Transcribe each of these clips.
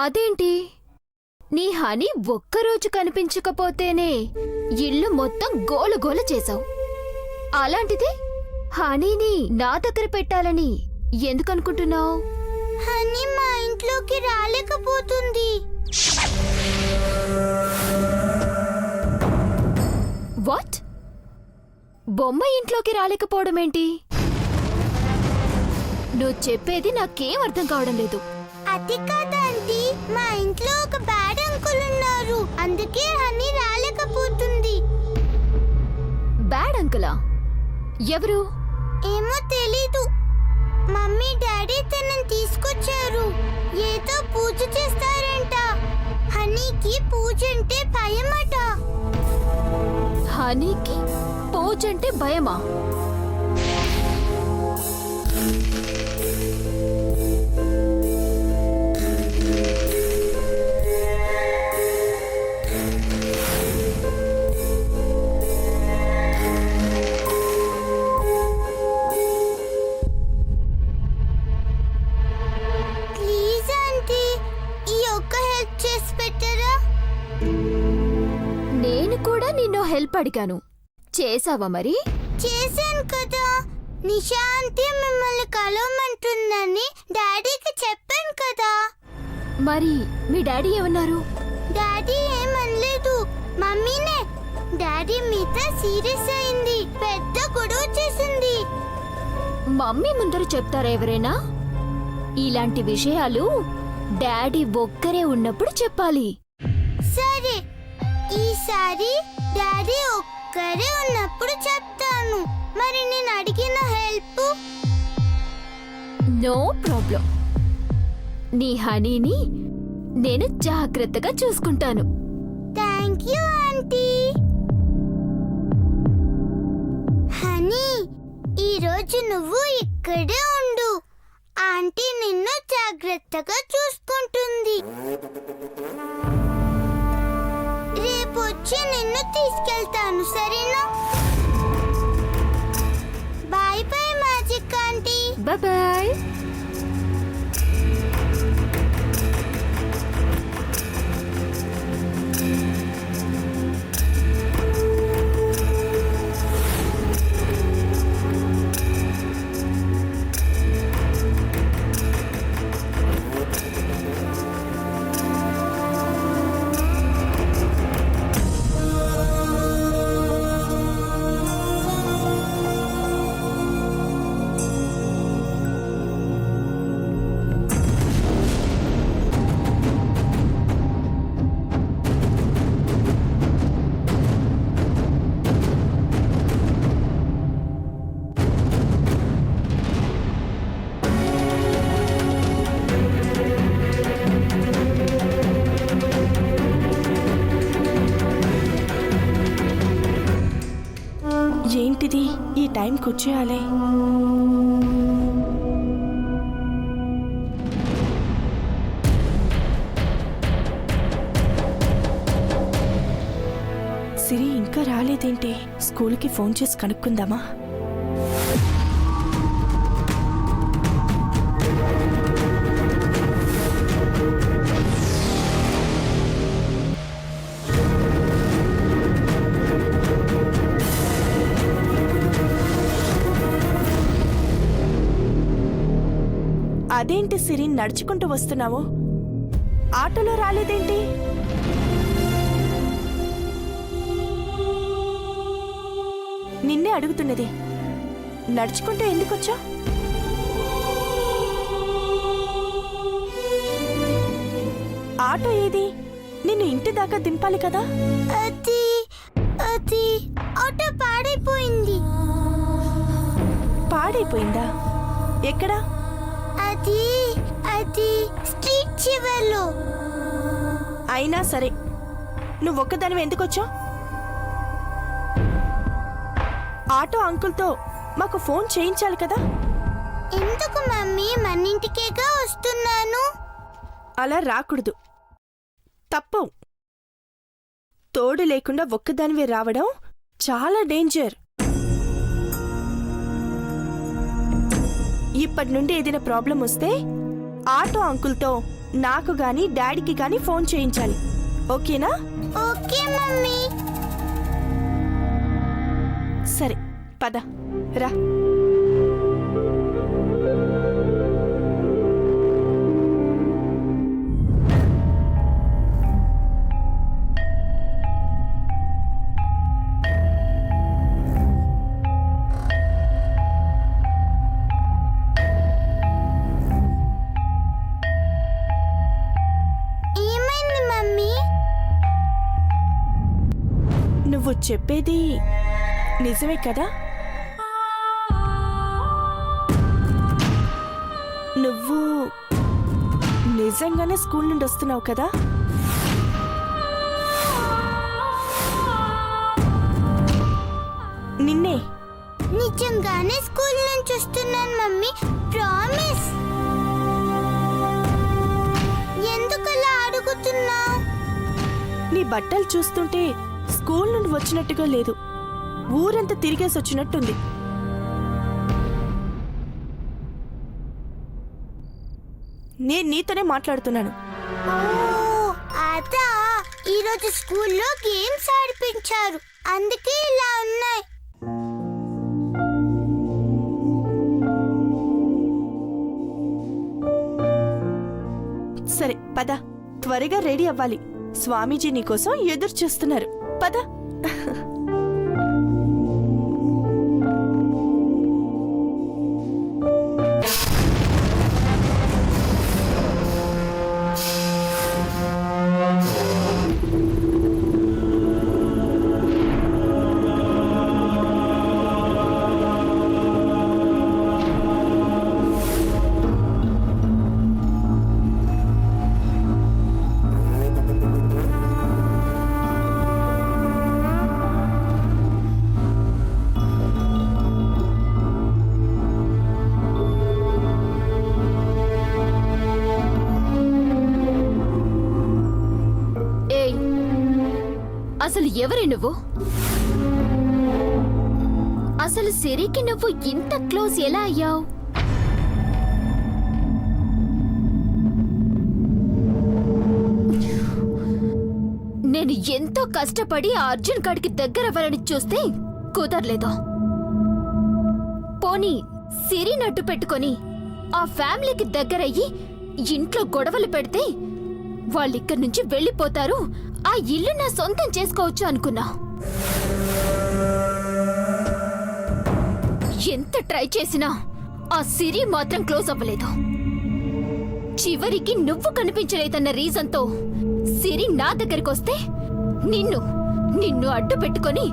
అదేంటి నీ హనీ ఒక్కరోజు కనిపించకపోతేనే ఇల్లు మొత్తం గోలగోల చేశావు. అలాంటిది హనీని నా దగ్గర పెట్టాలని ఎందుకనుకుంటున్నావు? హనీ మా ఇంట్లోకి రాలేకపోతుంది. వాట్? బొమ్మ ఇంట్లోకి రాలేకపోవడమేంటి? నువ్వు చెప్పేది నాకేం అర్థం కావడం లేదు. అది కాదంటీ, మా ఇంట్లో ఒక బ్యాడ్ అంకుల్ ఉన్నారు, అందుకే హనీ రాలేకపోతుంది. బ్యాడ్ అంకులా? ఎవరు? ఏమో తెలీదు. మమ్మీ డాడీ తనని తీసుకొచ్చారు. ఏదో పూజ చేస్తారంట. హనీకి పూజ అంటే భయమట. హనీకి పూజ అంటే భయమా? ప్లీజ్ ఆంటీ, ఈ ఒక్క హెల్ప్ చేసి పెట్టరా? నేను కూడా నిన్ను హెల్ప్ అడిగాను, చేసావా మరి? చేశాను కదా. నిషా ఆంటీ మిమ్మల్ని కలవమంటుందని డాడీకి చెప్పాను కదా. మరి మీ డాడీ ఏమన్నారు? డాడీ ఏమనలేదు, మమ్మీనే. డాడీ మీద సీరియస్ అయింది, పెద్ద గొడవ చేసింది. మమ్మీ ముందర చెప్తారా ఎవరైనా? ఇలాంటి విషయాలు డాడీ ఒక్కరే ఉన్నప్పుడు చెప్పాలి. సరే, ఈసారి డాడీ ఒక్కరే ఉన్నప్పుడు చెప్తాను. మరి నేను అడిగిన హెల్ప్? No problem. నీ హనీని నేను జాగ్రత్తగా చూసుకుంటాను. Thank you aunty. హనీ, ఈరోజు నువ్వు ఇక్కడే ఉండు. ఆంటీ నిన్ను జాగ్రత్తగా చూసుకుంటుంది. రేపు వచ్చి నిన్ను తీసుకెళ్తాను, సరేనా? Bye bye magic aunty. Bye. ఏంటిది, ఈ టైంకి వచ్చేయాలి? సిరి ఇంకా రాలేదేంటి? స్కూల్కి ఫోన్ చేసి కనుక్కుందామా? అదేంటి సిరి, నడుచుకుంటూ వస్తున్నావు? ఆటోలో రాలేదేంటి? నిన్నే అడుగుతున్నది, నడుచుకుంటూ ఎందుకొచ్చా? ఆటో ఏది? నిన్ను ఇంటి దాకా దింపాలి కదా. అది అది ఆటో పాడైపోయింది. పాడైపోయిందా? ఎక్కడా? అది అది స్ట్రీట్ చివర్లో. అయినా సరే, నువ్వు ఒక్కదానివి ఎందుకొచ్చావు? ఆటో అంకుల్తో మాకు ఫోన్ చేయించాలి కదా. ఎందుకు మమ్మీ, మన ఇంటికేగా వస్తున్నాను. అలా రాకూడదు, తప్పు. తోడు లేకుండా ఒక్కదానివే రావడం చాలా డేంజర్. ఇప్పటి నుండి ఏదైనా ప్రాబ్లం వస్తే ఆటో అంకుల్తో నాకు గాని డాడీకి గాని ఫోన్ చేయించాలి. ఓకేనా? Okay mummy. సరే పద రా. ఏమైంది మమ్మీ? నువ్వు చెప్పేది నిజమే కదా? నువ్వు నిజంగానే స్కూల్ నుండి వస్తున్నావు కదా? నిన్నే. నిజంగానే స్కూల్ నుంచి వస్తున్నాను మమ్మీ, ప్రామిస్. ఎందుకలా అడుగుతున్నావు? నీ బట్టలు చూస్తుంటే స్కూల్ నుండి వచ్చినట్టుగా లేదు, ఊరంతా తిరిగేసి వచ్చినట్టుంది. నేను నీతోనే మాట్లాడుతున్నాను. ఓ, అదా ఈరోజు స్కూల్లో గేమ్స్ ఆడిపించారు, అందుకే ఇలా ఉన్నాయి. సరే పద, త్వరగా రెడీ అవ్వాలి. స్వామీజీ నీకోసం ఎదురు చూస్తున్నారు. పద. అసలు ఎవరే నువ్వు? అసలు సిరికి నువ్వు ఇంత క్లోజ్ ఎలా అయ్యావు? నేను ఎంతో కష్టపడి ఆ అర్జున్ కాడికి దగ్గర అవ్వాలని చూస్తే కుదరలేదు. పోనీ సిరి నట్టు పెట్టుకొని ఆ ఫ్యామిలీకి దగ్గరయ్యి ఇంట్లో గొడవలు పెడితే వాళ్ళిక్కడి నుంచి వెళ్ళిపోతారు, ఆ ఇల్లు నా సొంతం చేసుకోవచ్చు అనుకున్నా. ఎంత ట్రై చేసినా ఆ సిరి మాత్రం క్లోజ్ అవ్వలేదు. చివరికి నువ్వు కనిపించలేదన్న రీజన్తో సిరి నా దగ్గరికి వస్తే నిన్ను అడ్డు పెట్టుకొని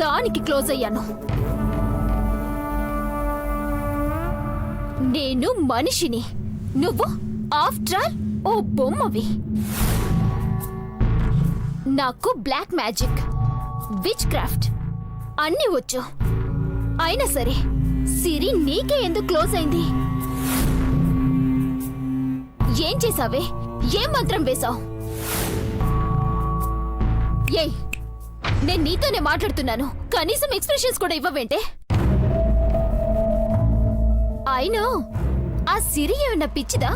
దానికి క్లోజ్ అయ్యాను. నేను మనిషిని, నువ్వు ఆఫ్టర్ ఆల్ ఓ బొమ్మవి. నాకు బ్లాక్ మ్యాజిక్, విచ్ క్రాఫ్ట్ అన్నీ వచ్చు. అయినా సరే సిరి నీకే ఎందుకు క్లోజ్ అయింది? ఏం చేసావే? ఏం మంత్రం వేశావు? ఏయ్, నేను నీతోనే మాట్లాడుతున్నాను, కనీసం ఎక్స్ప్రెషన్స్ కూడా ఇవ్వవేంటే? అయినా ఆ సిరి ఏమన్నా పిచ్చిదా?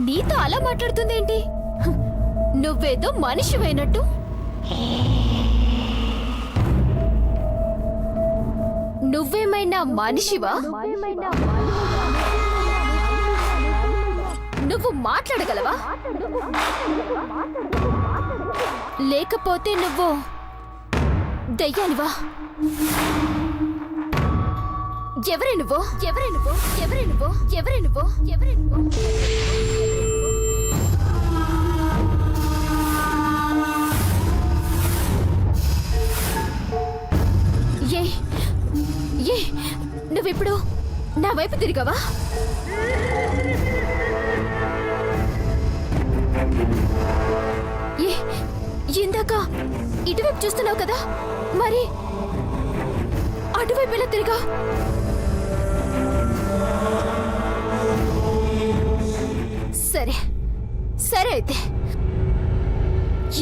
నీతో అలా మాట్లాడుతుందేంటి? నువ్వేదో మనిషివైనట్టు. నువ్వేమైనా మనిషివా? నువ్వు మాట్లాడగలవా? లేకపోతే నువ్వు దయ్యానివా? ఎవరే నువ్వు? ఎవరే నువ్వు? ఎవరే నువ్వు? ఎవరే నువ్వు? ఎవరే నువ్వు? నువ్విప్పుడు నా వైపు తిరిగావా? ఇందాక ఇటువైపు చూస్తున్నావు కదా, మరి అటువైపు ఎలా తిరిగా? సరే సరే అయితే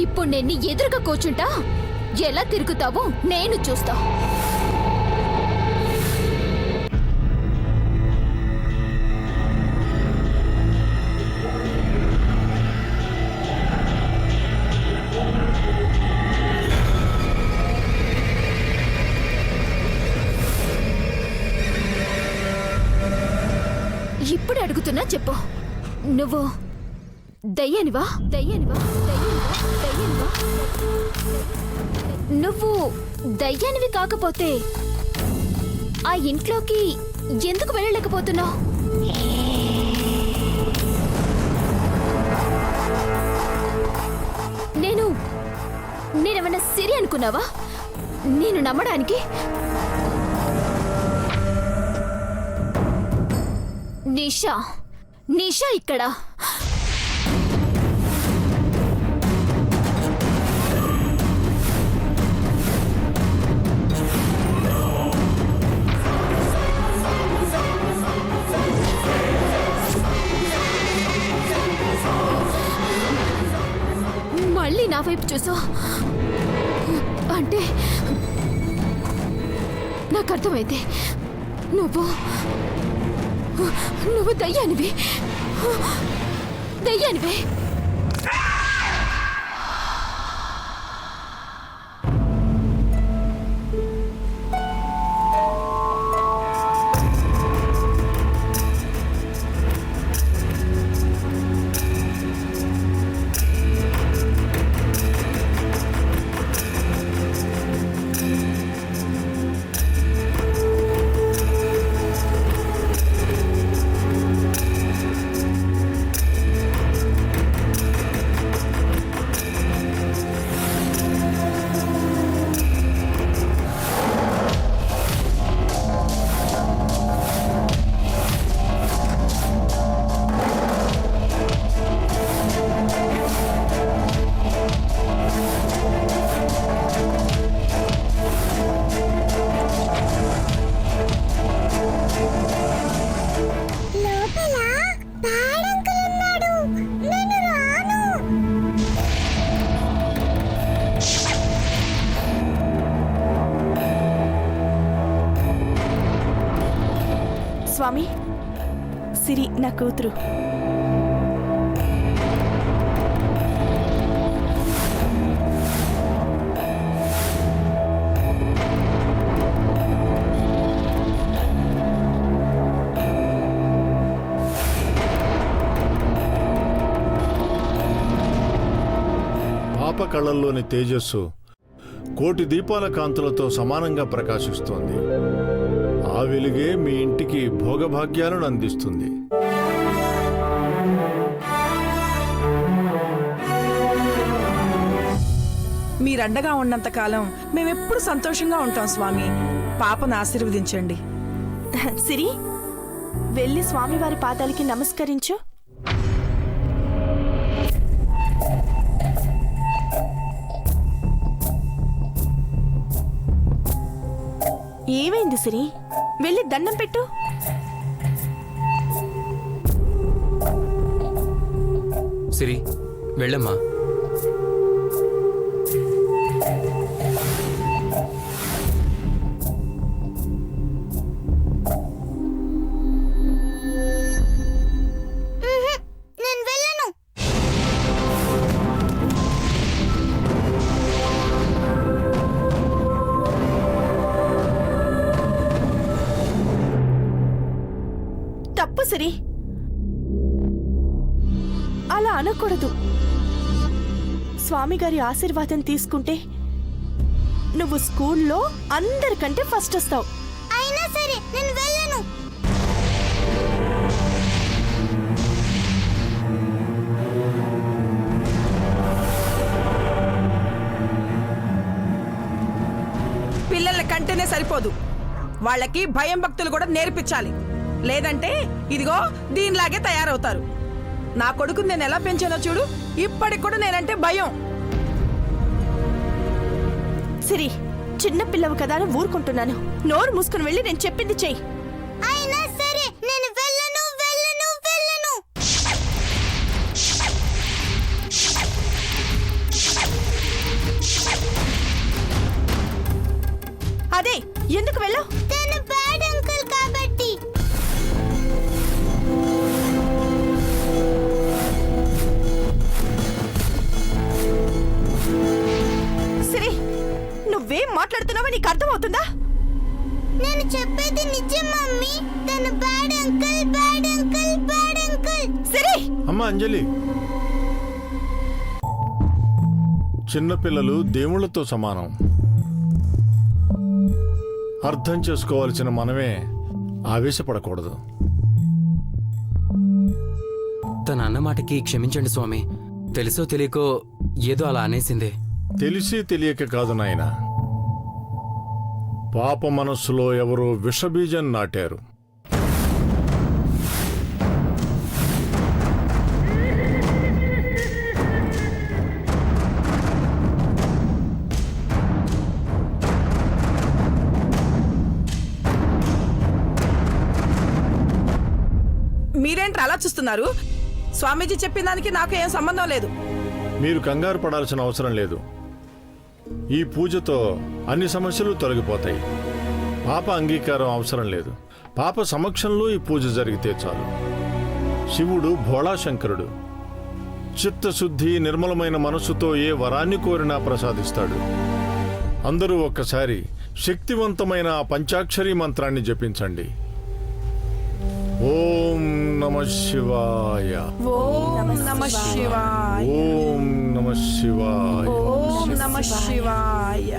ఇప్పుడు నేను ఎదురుగా కూర్చుంటా, ఎలా తిరుగుతావో నేను చూస్తా. అడుగుతున్నా చెప్పు, నువ్వు దయ్యానివా? దయ్యానివా? దయ్యానివా? దయ్యానివా? నువ్వు దయ్యానివి కాకపోతే ఆ ఇంట్లోకి ఎందుకు వెళ్ళలేకపోతున్నావు? నేనేమన్నా సిరి అనుకున్నావా నేను నమ్మడానికి? నిషా ఇక్కడ. మళ్ళీ నా వైపు చూసా అంటే నాకు అర్థమైతే నువ్వు దయ్యానివి. స్వామి, సిరి నా కూతురు. పాప కళ్ళల్లోని తేజస్సు కోటి దీపాల కాంతులతో సమానంగా ప్రకాశిస్తోంది. ఆ వెలుగే మీ ఇంటికి భోగభాగ్యాలను అందిస్తుంది. మీరండగా ఉన్నంతకాలం మేమెప్పుడు సంతోషంగా ఉంటాం స్వామి. పాపను ఆశీర్వదించండి. సిరి, వెళ్ళి స్వామివారి పాదాలకి నమస్కరించు. ఏమైంది సిరి? వెళ్ళి దండం పెట్టు. సిరి, వెళ్ళమ్మా. నేను వెళ్ళను. తప్పు సిరి, అలా అనకూడదు. స్వామి గారి ఆశీర్వాదం తీసుకుంటే నువ్వు స్కూల్లో అందరికంటే ఫస్ట్ వస్తావు. అయినా సరే నేను వెళ్ళను. పిల్లల కంటేనే సరిపోదు, వాళ్ళకి భయం భక్తులు కూడా నేర్పించాలి. లేదంటే ఇదిగో దీనిలాగే తయారవుతారు. నా కొడుకుని నేను ఎలా పెంచానో చూడు. ఇప్పటికి కూడా నేనంటే భయం. సిరి, చిన్న పిల్లవు కదా అని ఊరుకుంటున్నాను. నోరు మూసుకుని వెళ్ళి నేను చెప్పింది చెయ్యి. అయినా సరే నేను వెళ్ళను. అదే ఎందుకు వెళ్ళావు? తను బ్యాడ్ అంకుల్ కాబట్టి. సిరి, నువ్వేం మాట్లాడుతున్నావో నీకు అర్థమవుతుందా? నేను చెప్పేది నిజం మమ్మీ. తను బ్యాడ్ అంకుల్. సిరి అమ్మా అంజలి, చిన్నపిల్లలు దేవుళ్లతో సమానం. అర్థం చేసుకోవాల్సిన మనమే ఆవేశపడకూడదు. తన అన్న మాటకి క్షమించండి స్వామి. తెలుసో తెలియకో ఏదో అలా అనేసిందే. తెలిసి తెలియక కాదు నాయనా, పాప మనస్సులో ఎవరో విషబీజం నాటారు. మీరేంటి అలా చూస్తున్నారు? స్వామీజీ చెప్పిన దానికి నాకు ఏం సంబంధం లేదు. మీరు కంగారు పడాల్సిన అవసరం లేదు. ఈ పూజతో అన్ని సమస్యలు తొలగిపోతాయి. పాప అంగీకారం అవసరం లేదు. పాప సమక్షంలో ఈ పూజ జరిగితే చాలు. శివుడు భోళాశంకరుడు. చిత్తశుద్ధి, నిర్మలమైన మనస్సుతో ఏ వరాన్ని కోరినా ప్రసాదిస్తాడు. అందరూ ఒక్కసారి శక్తివంతమైన ఆ పంచాక్షరీ మంత్రాన్ని జపించండి. ఓం నమః శివాయ. ఓం నమః శివాయ. ఓం నమః శివాయ. ఓం నమః శివాయ.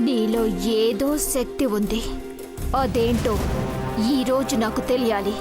నీలో ఏదో శక్తి ఉంది. అదేంటో ఈరోజు నాకు తెలియాలి.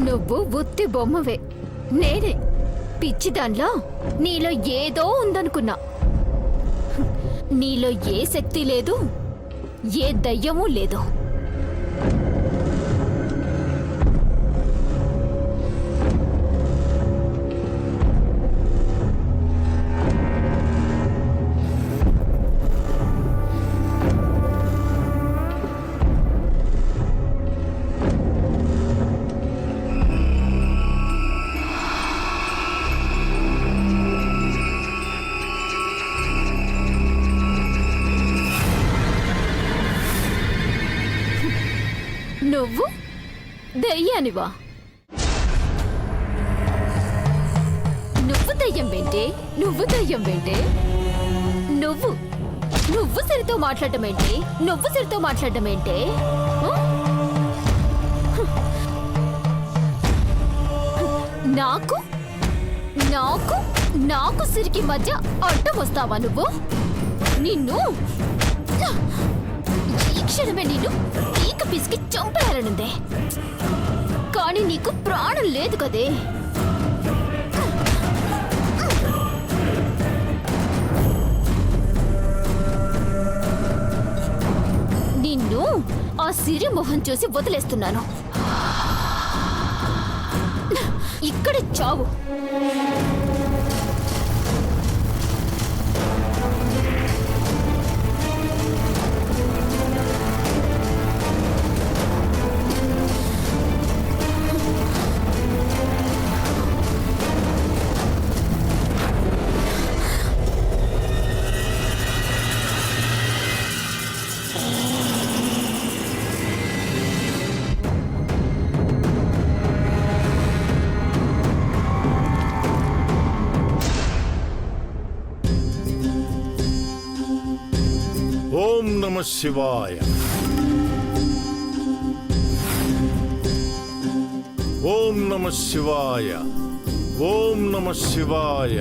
నువ్వు ఉత్తి బొమ్మవే. నేనే పిచ్చిదాన్లా నీలో ఏదో ఉందనుకున్నా. నీలో ఏ శక్తి లేదు, ఏ దయ్యమూ లేదు. నువ్వు దయ్యానివా? నువ్వు దయ్యం ఏంటే? నువ్వు దయ్యం ఏంటే? నువ్వు నువ్వు సరితో మాట్లాడటం ఏంటి? నువ్వు సరితో మాట్లాడటం ఏంటే? నాకు నాకు నాకు సిరికి మధ్య అడ్డం వస్తావా నువ్వు? నిన్ను ఈ క్షణమే నిన్ను పీక పిసికి చంపేయాలనుందే, కానీ నీకు ప్రాణం లేదు కదే. నిన్ను ఆ సిరి మొహం చూసి వదిలేస్తున్నాను. ఇక్కడే చావు. నమ శివాయ. ఓం నమ శివాయ. ఓం నమ శివాయ.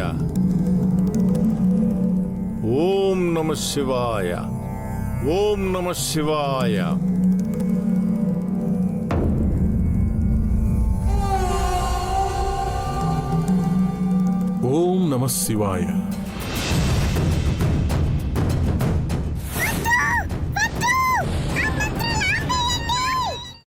ఓం నమ శివాయ. ఓం నమ శివాయ. ఓం నమ శివాయ.